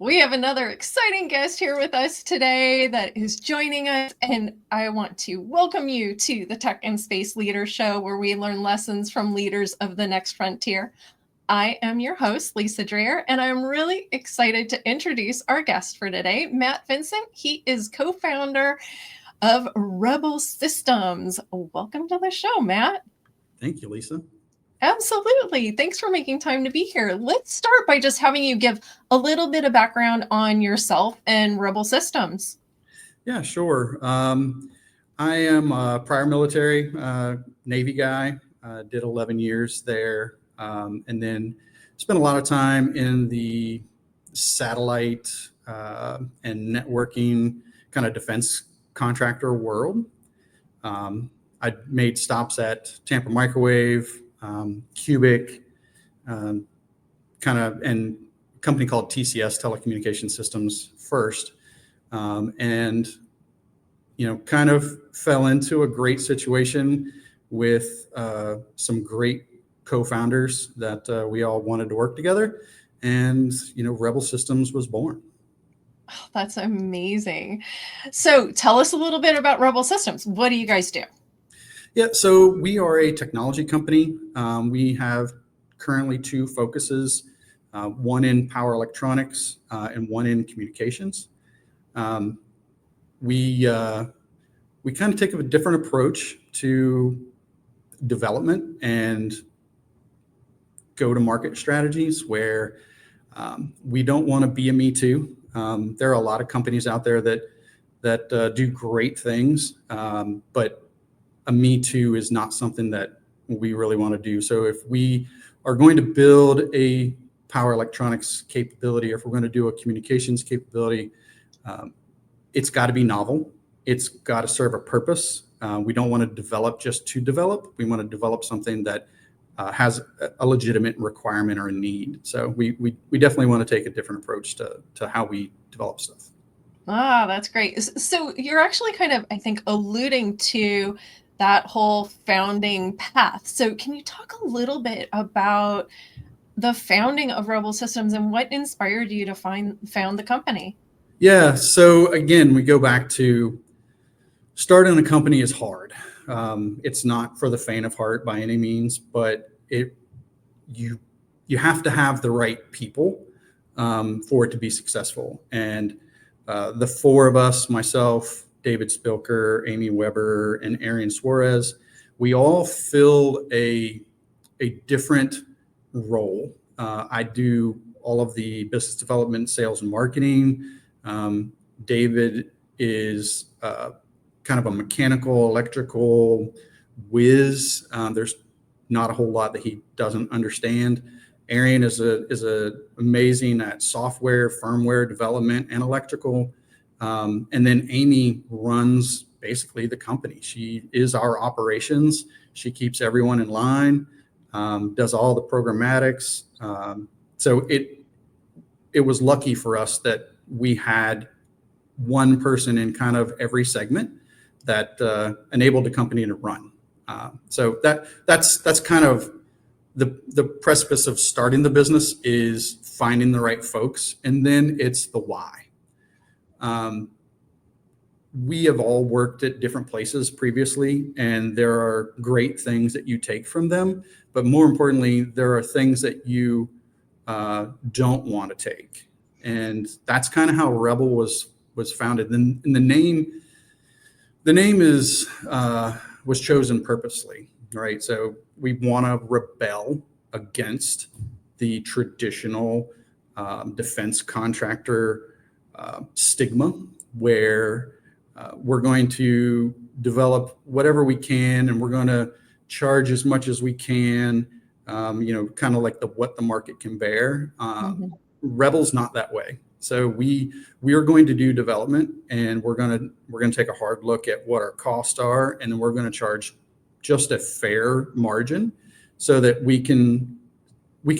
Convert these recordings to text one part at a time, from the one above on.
We have another exciting guest here with us today that is joining us, and I want to welcome you to the Tech and Space Leader Show, where we learn lessons from leaders of the next frontier. I am your host, Lisa Dreher, and I'm really excited to introduce our guest for today, Matt Vincent. He is co-founder of Rebel Systems. Welcome to the show, Matt. Thank you, Lisa. Absolutely. Thanks for making time to be here. Let's start by just having you give a little bit of background on yourself and Rebel Systems. Yeah, sure. I am a prior military Navy guy, did 11 years there, and then spent a lot of time in the satellite and networking kind of defense contractor world. I made stops at Tampa Microwave, Cubic, and a company called TCS, Telecommunication Systems, first. And kind of fell into a great situation with some great co-founders that we all wanted to work together, and Rebel Systems was born. Oh, that's amazing. So tell us a little bit about Rebel Systems. What do you guys do? Yeah, so we are a technology company. We have currently two focuses, one in power electronics and one in communications. We kind of take a different approach to development and go-to-market strategies where we don't want to be a me too. There are a lot of companies out there that do great things, but a me too is not something that we really want to do. So if we are going to build a power electronics capability, or if we're going to do a communications capability, it's got to be novel. It's got to serve a purpose. We don't want to develop just to develop. We want to develop something that has a legitimate requirement or a need. So we definitely want to take a different approach to how we develop stuff. Ah, that's great. So you're actually kind of, I think, alluding to that whole founding path. So can you talk a little bit about the founding of Rebel Systems and what inspired you to found the company? Yeah. So again, we go back to starting a company is hard. It's not for the faint of heart by any means, but you have to have the right people for it to be successful. And the four of us, myself, David Spilker, Amy Weber, and Arian Suarez, we all filled a different role. I do all of the business development, sales, and marketing. David is kind of a mechanical, electrical whiz. There's not a whole lot that he doesn't understand. Arian is amazing at software, firmware development, and electrical. And then Amy runs basically the company. She is our operations. She keeps everyone in line, does all the programmatics. So it was lucky for us that we had one person in kind of every segment that enabled the company to run. So that's kind of the precipice of starting the business, is finding the right folks, and then it's the why. We have all worked at different places previously, and there are great things that you take from them, but more importantly, there are things that you don't want to take, and that's kind of how Rebel was founded. And the name was chosen purposely, right? So we want to rebel against the traditional defense contractor stigma, where we're going to develop whatever we can, and we're going to charge as much as we can, kind of like what the market can bear. Rebel's not that way. So we are going to do development, and we're going to take a hard look at what our costs are, and then we're going to charge just a fair margin so that we can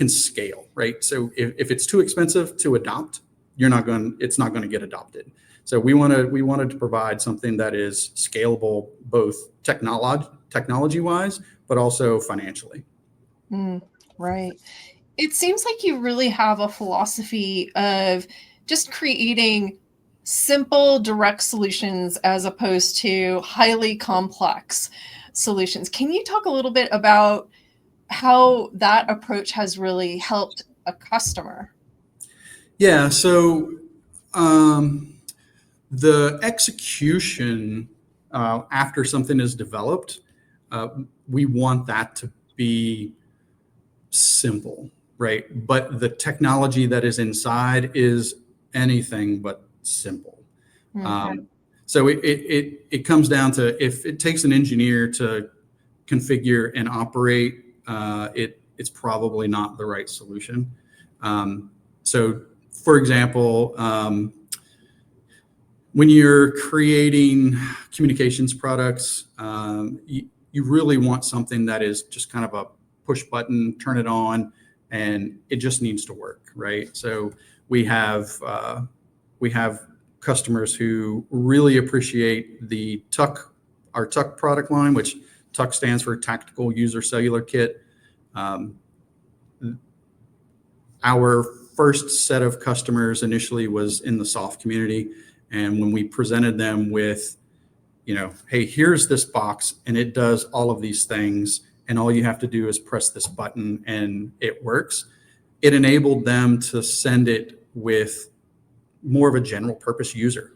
scale, right? So if it's too expensive to adopt, it's not going to get adopted. So we wanted to provide something that is scalable, both technology wise, but also financially. Right. It seems like you really have a philosophy of just creating simple, direct solutions as opposed to highly complex solutions. Can you talk a little bit about how that approach has really helped a customer? Yeah, so the execution after something is developed, we want that to be simple, right? But the technology that is inside is anything but simple. Okay. So it comes down to, if it takes an engineer to configure and operate, it's probably not the right solution. So, for example, when you're creating communications products, you really want something that is just kind of a push button, turn it on, and it just needs to work, right? So we have customers who really appreciate the our TUC product line, which TUC stands for Tactical User Cellular Kit. Our first set of customers initially was in the SOF community. And when we presented them with, hey, here's this box and it does all of these things, and all you have to do is press this button and it works, it enabled them to send it with more of a general purpose user.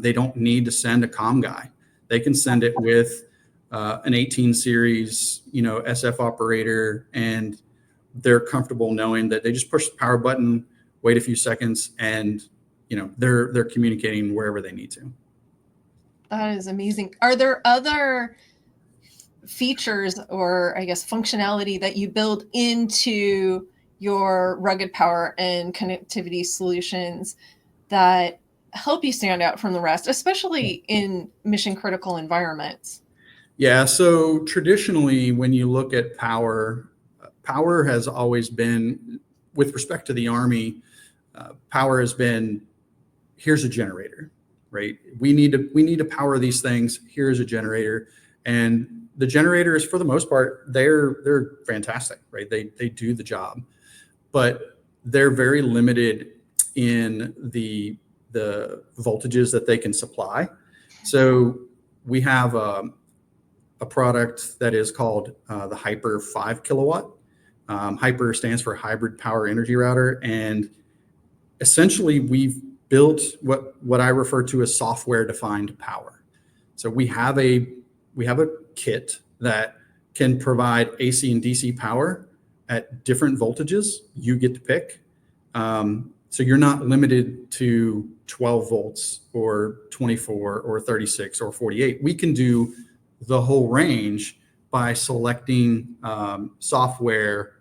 They don't need to send a comm guy. They can send it with an 18 series, SF operator, and they're comfortable knowing that they just push the power button, wait a few seconds, and they're communicating wherever they need to. That is amazing. Are there other features or, I guess, functionality that you build into your rugged power and connectivity solutions that help you stand out from the rest, especially in mission critical environments? Yeah, so traditionally, when you look at power has always been, with respect to the Army, power has been, here's a generator, right? We need to power these things. Here's a generator. And the generators, for the most part, they're fantastic, right? They do the job, but they're very limited in the voltages that they can supply. So we have a product that is called the Hyper 5 kilowatt. Hyper stands for Hybrid Power Energy Router, and essentially we've built what I refer to as software-defined power. So we have a kit that can provide AC and DC power at different voltages. You get to pick. So you're not limited to 12 volts or 24 or 36 or 48. We can do the whole range by selecting software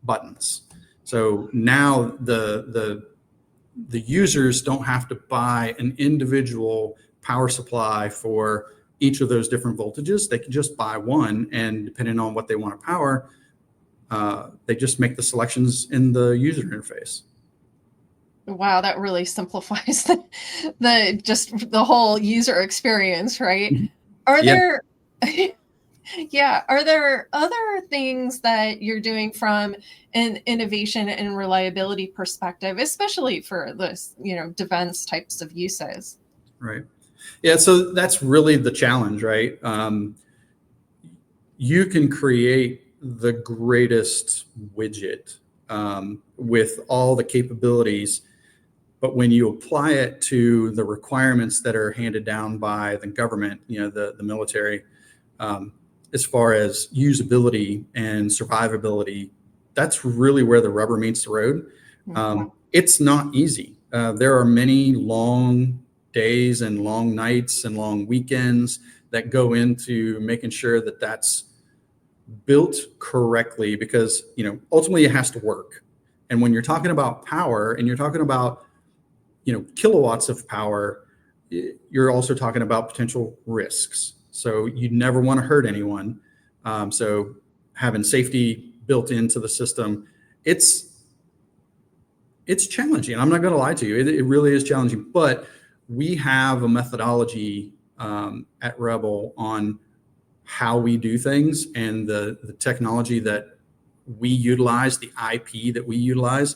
buttons. So now the users don't have to buy an individual power supply for each of those different voltages. They can just buy one, and depending on what they want to power, they just make the selections in the user interface. Wow, that really simplifies the whole user experience, right? Are there are there other things that you're doing from an innovation and reliability perspective, especially for this, defense types of uses? Right. Yeah, so that's really the challenge, right? You can create the greatest widget with all the capabilities, but when you apply it to the requirements that are handed down by the government, the military, as far as usability and survivability, that's really where the rubber meets the road. It's not easy. There are many long days and long nights and long weekends that go into making sure that that's built correctly, because ultimately it has to work. And when you're talking about power and you're talking about kilowatts of power, you're also talking about potential risks. So you never want to hurt anyone. So having safety built into the system, it's challenging. I'm not going to lie to you. It really is challenging, but we have a methodology at Rebel on how we do things, and the technology that we utilize, the IP that we utilize.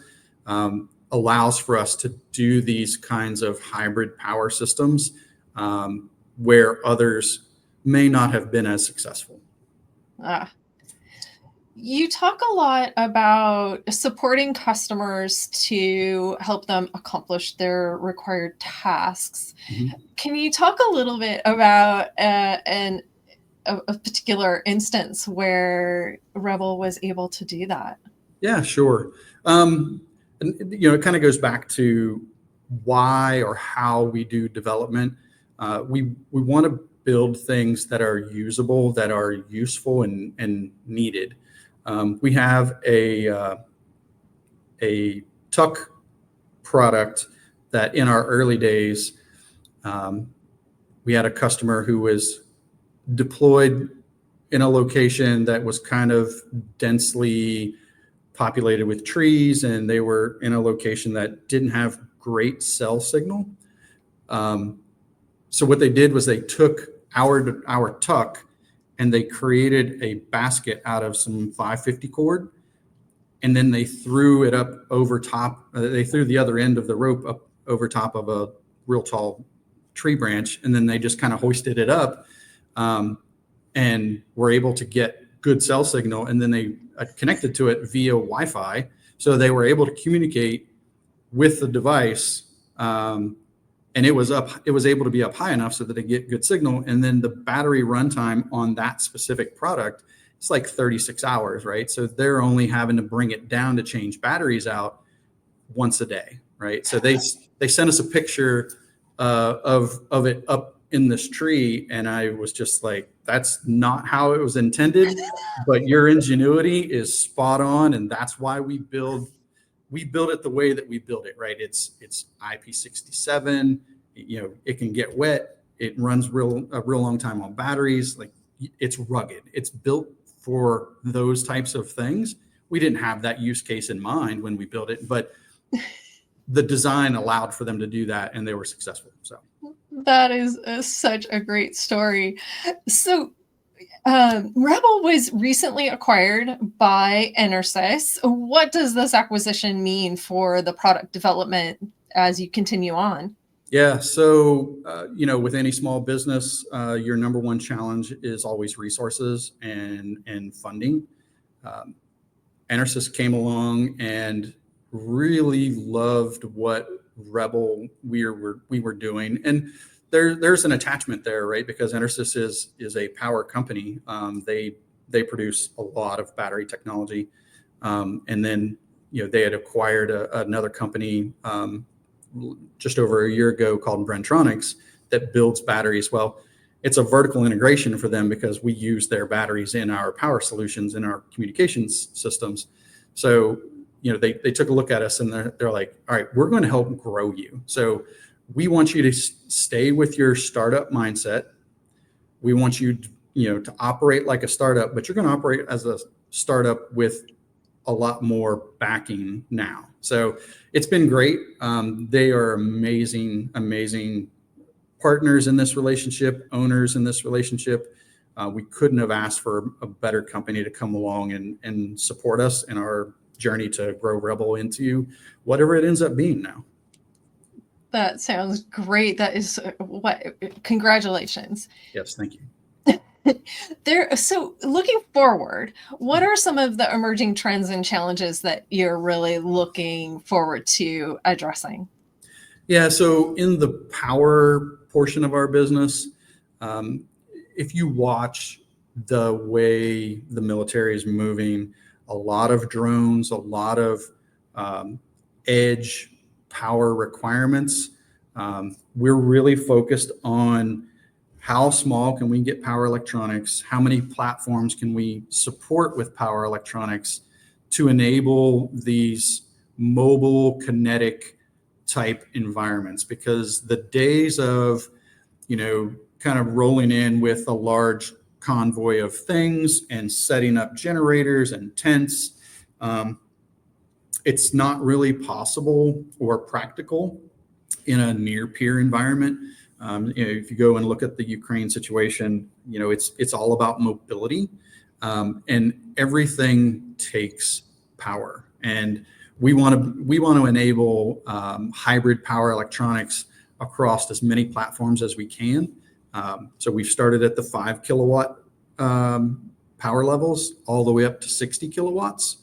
allows for us to do these kinds of hybrid power systems where others may not have been as successful. You talk a lot about supporting customers to help them accomplish their required tasks. Mm-hmm. Can you talk a little bit about a particular instance where Rebel was able to do that? Yeah, sure. And, it kind of goes back to why or how we do development. We want to build things that are usable, that are useful and needed. We have a tuck product that in our early days, we had a customer who was deployed in a location that was kind of densely populated with trees, and they were in a location that didn't have great cell signal. So what they did was they took our tuck and they created a basket out of some 550 cord, and then they threw it up over top. They threw the other end of the rope up over top of a real tall tree branch, and then they just kind of hoisted it up, and were able to get good cell signal. And then they connected to it via Wi-Fi, so they were able to communicate with the device. And it was able to be up high enough so that they get good signal. And then the battery runtime on that specific product, it's like 36 hours, right? So they're only having to bring it down to change batteries out once a day, right? So they sent us a picture of it up in this tree, and I was just like, that's not how it was intended, but your ingenuity is spot on, and that's why we build it the way that we build it, right? It's IP67. It can get wet. It runs a real long time on batteries. Like, it's rugged. It's built for those types of things. We didn't have that use case in mind when we built it, but the design allowed for them to do that, and they were successful. So that is such a great story. So Rebel was recently acquired by EnerSys. What does this acquisition mean for the product development as you continue on? Yeah, so with any small business, your number one challenge is always resources and funding. EnerSys came along and really loved what Rebel we were doing, and there's an attachment there, right? Because EnerSys is a power company. They produce a lot of battery technology, and then they had acquired another company just over a year ago called Bren-Tronics that builds batteries. Well, it's a vertical integration for them because we use their batteries in our power solutions, in our communications systems. So they took a look at us and they're like, all right, we're going to help grow you. So we want you to stay with your startup mindset. We want you to operate like a startup, but you're going to operate as a startup with a lot more backing now. So it's been great. They are amazing partners in this relationship, owners in this relationship. We couldn't have asked for a better company to come along and support us in our journey to grow Rebel into whatever it ends up being now. That sounds great. That is congratulations. Yes, thank you. So looking forward, what are some of the emerging trends and challenges that you're really looking forward to addressing? Yeah, so in the power portion of our business, if you watch the way the military is moving, a lot of drones, a lot of edge power requirements, we're really focused on how small can we get power electronics? How many platforms can we support with power electronics to enable these mobile kinetic type environments? Because the days of, kind of rolling in with a large convoy of things and setting up generators and tents, it's not really possible or practical in a near peer environment. If you go and look at the Ukraine situation, it's all about mobility, and everything takes power. And we want to enable hybrid power electronics across as many platforms as we can. So we've started at the 5 kilowatt power levels all the way up to 60 kilowatts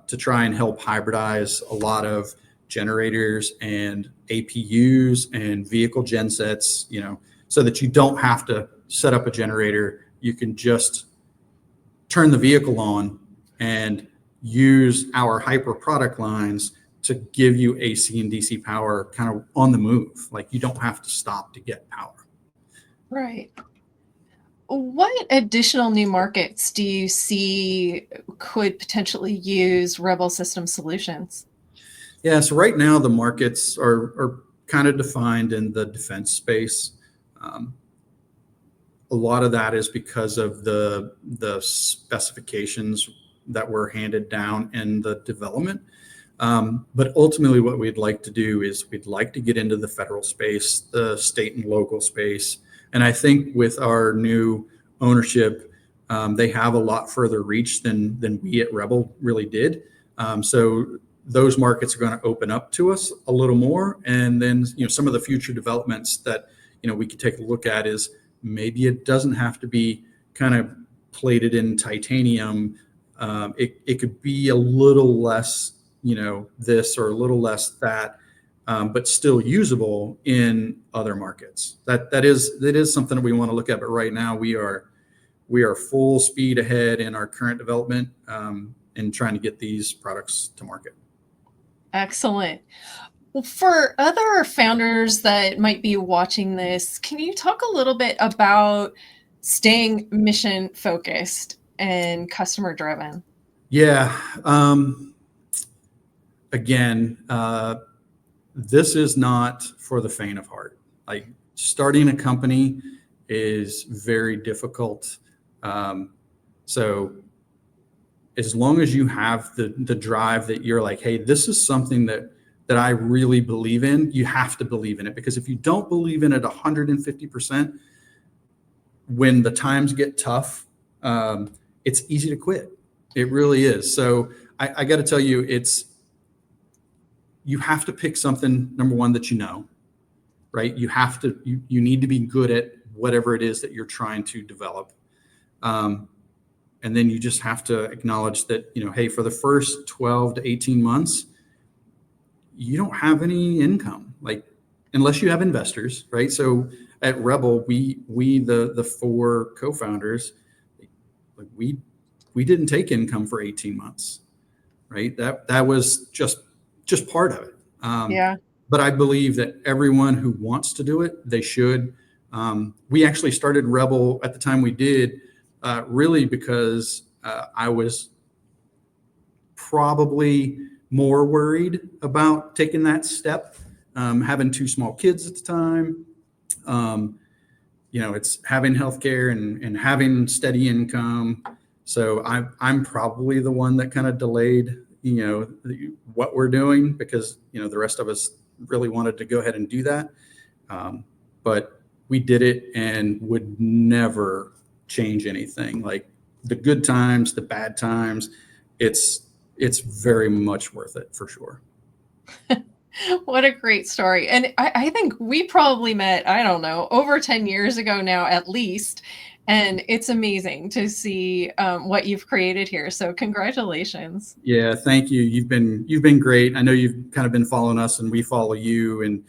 to try and help hybridize a lot of generators and APUs and vehicle gensets, so that you don't have to set up a generator. You can just turn the vehicle on and use our hyper product lines to give you AC and DC power kind of on the move. Like, you don't have to stop to get power. Right. What additional new markets do you see could potentially use Rebel System solutions? Yeah, so right now the markets are kind of defined in the defense space. A lot of that is because of the specifications that were handed down in the development. But ultimately what we'd like to do is we'd like to get into the federal space, the state and local space. And I think with our new ownership, they have a lot further reach than we at Rebel really did. So those markets are going to open up to us a little more. And then, some of the future developments that, we could take a look at is maybe it doesn't have to be kind of plated in titanium. It could be a little less, this or a little less that, but still usable in other markets. That is something that we want to look at. But right now we are full speed ahead in our current development and trying to get these products to market. Excellent. Well, for other founders that might be watching this, can you talk a little bit about staying mission focused and customer driven? Yeah. Again, this is not for the faint of heart. Like, starting a company is very difficult. So as long as you have the drive that you're like, hey, this is something that I really believe in, you have to believe in it. Because if you don't believe in it 150%, when the times get tough, it's easy to quit. It really is. So I got to tell you, you have to pick something, number one, that right? You need to be good at whatever it is that you're trying to develop. And then you just have to acknowledge that, hey, for the first 12 to 18 months, you don't have any income, like, unless you have investors, right? So at Rebel, we the 4 co-founders, like, we didn't take income for 18 months, right? That was just part of it. Yeah. But I believe that everyone who wants to do it, they should. We actually started Rebel at the time we did, really because I was probably more worried about taking that step, having 2 small kids at the time. It's having healthcare and having steady income. So I'm probably the one that kind of delayed, what we're doing, because, the rest of us really wanted to go ahead and do that. But we did it and would never change anything. Like, the good times, the bad times, it's very much worth it for sure. What a great story. And I think we probably met, I don't know, over 10 years ago now, at least. And it's amazing to see what you've created here. So congratulations. Yeah, thank you. You've been great. I know you've kind of been following us, and we follow you, and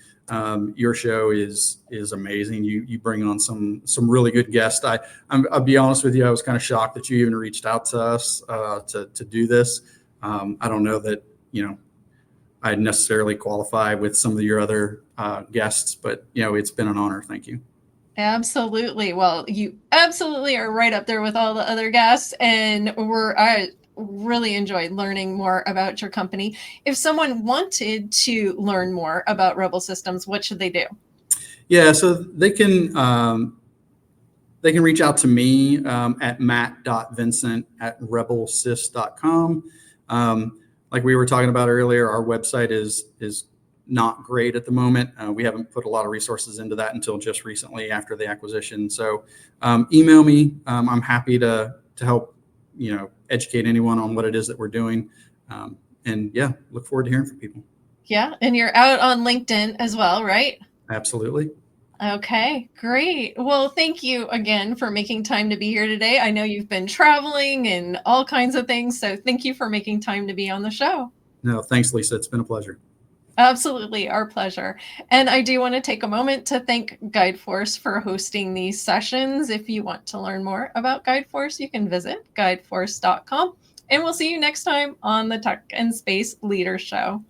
your show is amazing. You bring on some really good guests. I'll be honest with you, I was kind of shocked that you even reached out to us to do this. I don't know that I necessarily qualify with some of your other guests, but it's been an honor. Thank you. Absolutely. Well, you absolutely are right up there with all the other guests, and I really enjoyed learning more about your company. If someone wanted to learn more about Rebel Systems, what should they do? Yeah, so they can reach out to me at matt.vincent@rebelsys.com. Like we were talking about earlier, our website is not great at the moment. We haven't put a lot of resources into that until just recently after the acquisition. So email me. I'm happy to help, educate anyone on what it is that we're doing. And yeah, look forward to hearing from people. Yeah. And you're out on LinkedIn as well, right? Absolutely. Okay, great. Well, thank you again for making time to be here today. I know you've been traveling and all kinds of things, so thank you for making time to be on the show. No, thanks, Lisa. It's been a pleasure. Absolutely, our pleasure. And I do want to take a moment to thank GuideForce for hosting these sessions. If you want to learn more about GuideForce, you can visit guideforce.com. And we'll see you next time on the Tech and Space Leader Show.